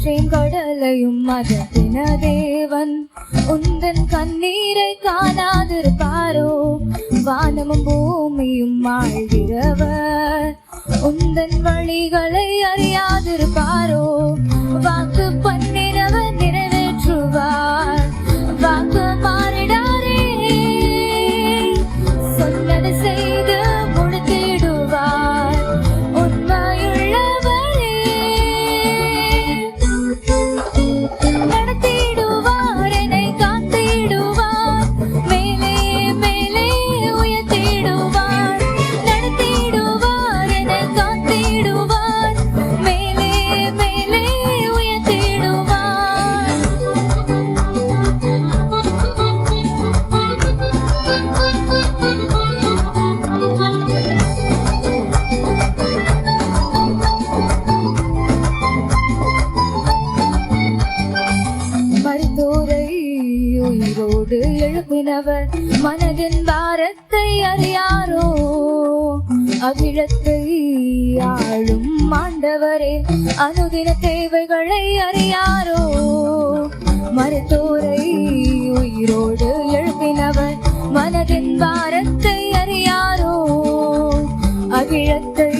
காற்றையும் கடலையும் மதத்தின தேவன் உந்தன் கண்ணீரை காணாதிருப்பாரோ? வானமும் பூமியும் ஆழ்கிறவர் உந்தன் வழிகளை அறியாதிருப்பாரோ? வாக்கு பண்ணினவர் நிறைவேற்றுவார், வாக்கு மாறிடாரே, சொன்னது செய்து முடித்திடுவார், உண்மையுள்ளவரே. நடத்திடுவார், என்னை காத்திடுவார், மேலே மேலே உயர்த்திடுவார். நடத்திடுவார், என்னை காத்திடுவார், மேலே மேலே உயர்த்திடுவார். மரித்தோரை உயிரோடு எழுப்பினவர் மனதின் பாரத்தை அறியாரோ? அகிலத்தை ஆளும் ஆண்டவரே அனுதின தேவைகளை அறியாரோ? மரித்தோரை உயிரோடு எழுப்பினவர் மனதின் பாரத்தை அறியாரோ? அகிலத்தை